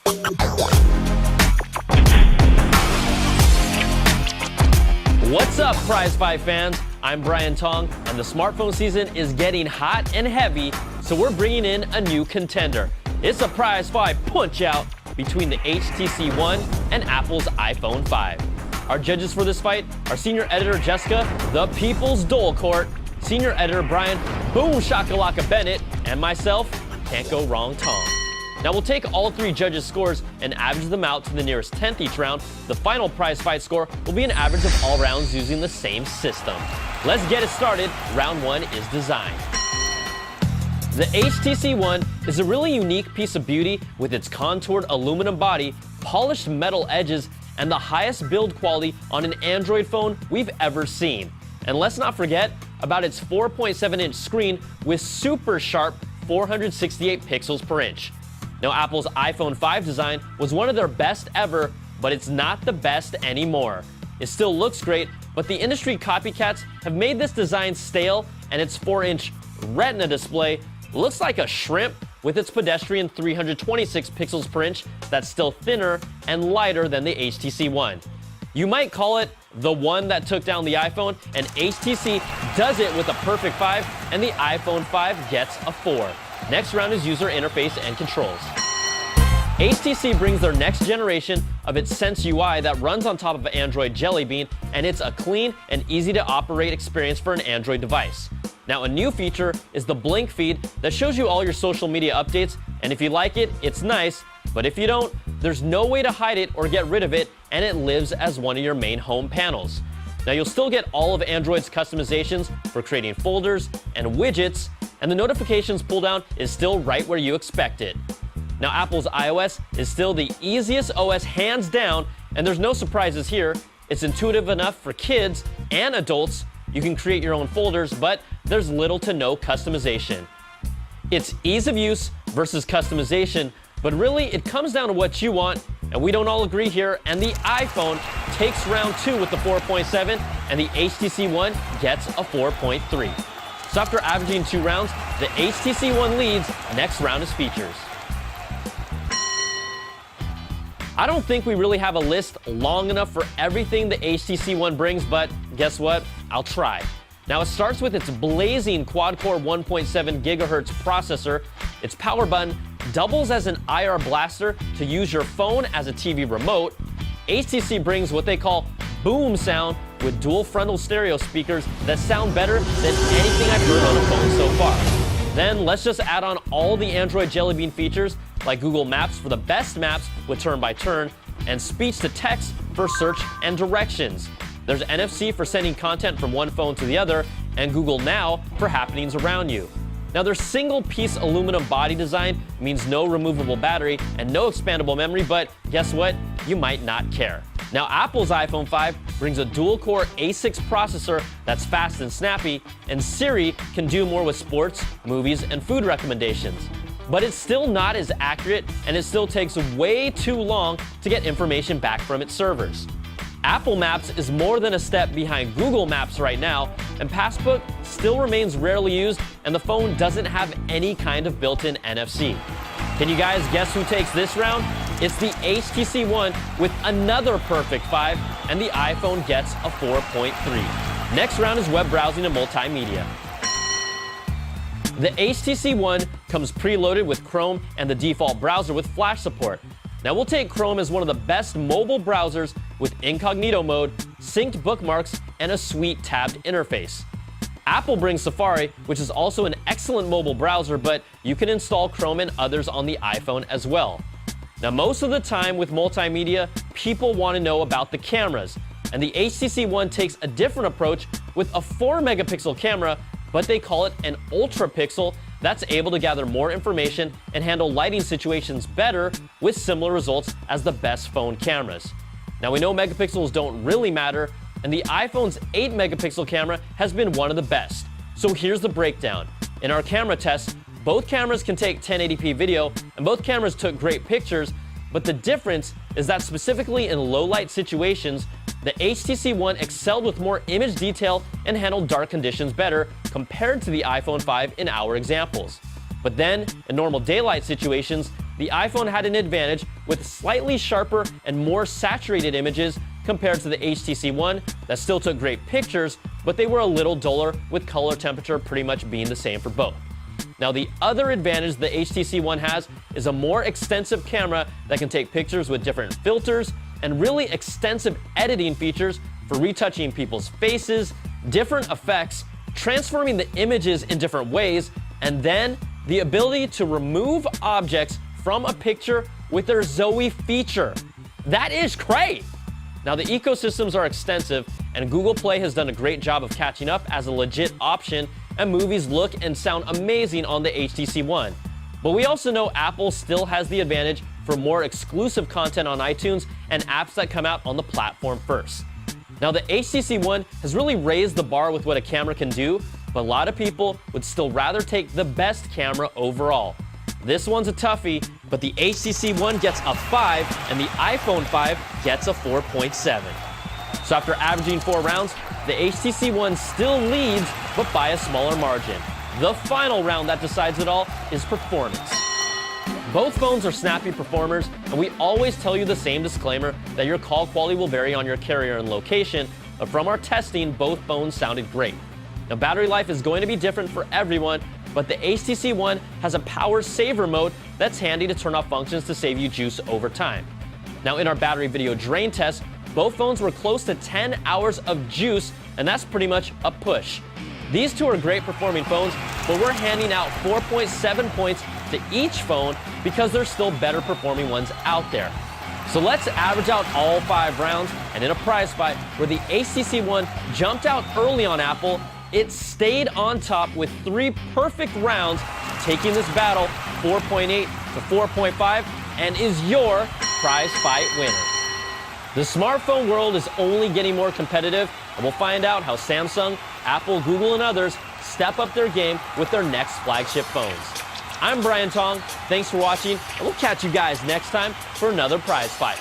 What's up, Prizefight fans? I'm Brian Tong, and the smartphone season is getting hot and heavy, so we're bringing in a new contender. It's a Prizefight punch-out between the HTC One and Apple's iPhone 5. Our judges for this fight are senior editor Jessica, the People's Dole Court, senior editor Brian, Boom Shakalaka Bennett, and myself, Can't Go Wrong Tong. Now we'll take all three judges' scores and average them out to the nearest 10th each round. The final Prizefight score will be an average of all rounds using the same system. Let's get it started. Round one is design. The HTC One is a really unique piece of beauty with its contoured aluminum body, polished metal edges, and the highest build quality on an Android phone we've ever seen. And let's not forget about its 4.7-inch screen with super sharp 468 pixels per inch. Now, Apple's iPhone 5 design was one of their best ever, but it's not the best anymore. It still looks great, but the industry copycats have made this design stale, and its 4-inch Retina display looks like a shrimp with its pedestrian 326 pixels per inch that's still thinner and lighter than the HTC One. You might call it the one that took down the iPhone, and HTC does it with a perfect 5, and the iPhone 5 gets a 4. Next round is user interface and controls. HTC brings their next generation of its Sense UI that runs on top of Android Jelly Bean, and it's a clean and easy to operate experience for an Android device. Now, a new feature is the Blink feed that shows you all your social media updates, and if you like it, it's nice, but if you don't, there's no way to hide it or get rid of it, and it lives as one of your main home panels. Now, you'll still get all of Android's customizations for creating folders and widgets, and the notifications pull-down is still right where you expect it. Now, Apple's iOS is still the easiest OS hands down, and there's no surprises here. It's intuitive enough for kids and adults. You can create your own folders, but there's little to no customization. It's ease of use versus customization, but really it comes down to what you want, and we don't all agree here, and the iPhone takes round two with the 4.7, and the HTC One gets a 4.3. So after averaging 2 rounds, the HTC One leads. Next round is features. I don't think we really have a list long enough for everything the HTC One brings, but guess what? I'll try. Now, it starts with its blazing quad-core 1.7 gigahertz processor. Its power button doubles as an IR blaster to use your phone as a TV remote. HTC brings what they call boom sound with dual frontal stereo speakers that sound better than anything I've heard on a phone so far. Then let's just add on all the Android Jelly Bean features like Google Maps for the best maps with turn-by-turn, and speech-to-text for search and directions. There's NFC for sending content from one phone to the other, and Google Now for happenings around you. Now, their single-piece aluminum body design means no removable battery and no expandable memory, but guess what? You might not care. Now, Apple's iPhone 5 brings a dual-core A6 processor that's fast and snappy, and Siri can do more with sports, movies, and food recommendations. But it's still not as accurate, and it still takes way too long to get information back from its servers. Apple Maps is more than a step behind Google Maps right now, and Passbook still remains rarely used, and the phone doesn't have any kind of built-in NFC. Can you guys guess who takes this round? It's the HTC One with another perfect 5, and the iPhone gets a 4.3. Next round is web browsing and multimedia. The HTC One comes preloaded with Chrome and the default browser with Flash support. Now, we'll take Chrome as one of the best mobile browsers with incognito mode, synced bookmarks, and a sweet tabbed interface. Apple brings Safari, which is also an excellent mobile browser, but you can install Chrome and others on the iPhone as well. Now, most of the time with multimedia, people want to know about the cameras, and the HTC One takes a different approach with a 4-megapixel camera, but they call it an ultra pixel that's able to gather more information and handle lighting situations better with similar results as the best phone cameras. Now, we know megapixels don't really matter, and the iPhone's 8-megapixel camera has been one of the best. So here's the breakdown. In our camera test, both cameras can take 1080p video, and both cameras took great pictures, but the difference is that specifically in low-light situations, the HTC One excelled with more image detail and handled dark conditions better compared to the iPhone 5 in our examples. But then, in normal daylight situations, the iPhone had an advantage with slightly sharper and more saturated images compared to the HTC One that still took great pictures, but they were a little duller, with color temperature pretty much being the same for both. Now, the other advantage the HTC One has is a more extensive camera that can take pictures with different filters and really extensive editing features for retouching people's faces, different effects, transforming the images in different ways, and then the ability to remove objects from a picture with their Zoe feature. That is great! Now, the ecosystems are extensive, and Google Play has done a great job of catching up as a legit option, and movies look and sound amazing on the HTC One. But we also know Apple still has the advantage for more exclusive content on iTunes and apps that come out on the platform first. Now, the HTC One has really raised the bar with what a camera can do, but a lot of people would still rather take the best camera overall. This one's a toughie, but the HTC One gets a 5 and the iPhone 5 gets a 4.7. So after averaging 4 rounds, the HTC One still leads, but by a smaller margin. The final round that decides it all is performance. Both phones are snappy performers, and we always tell you the same disclaimer that your call quality will vary on your carrier and location, but from our testing, both phones sounded great. Now, battery life is going to be different for everyone, but the HTC One has a power saver mode that's handy to turn off functions to save you juice over time. Now, in our battery video drain test, both phones were close to 10 hours of juice, and that's pretty much a push. These two are great performing phones, but we're handing out 4.7 points to each phone because there's still better performing ones out there. So let's average out all 5 rounds, and in a prize fight where the HTC One jumped out early on Apple, it stayed on top with 3 perfect rounds, taking this battle 4.8 to 4.5, and is your prize fight winner. The smartphone world is only getting more competitive, and we'll find out how Samsung, Apple, Google, and others step up their game with their next flagship phones. I'm Brian Tong. Thanks for watching, and we'll catch you guys next time for another prize fight.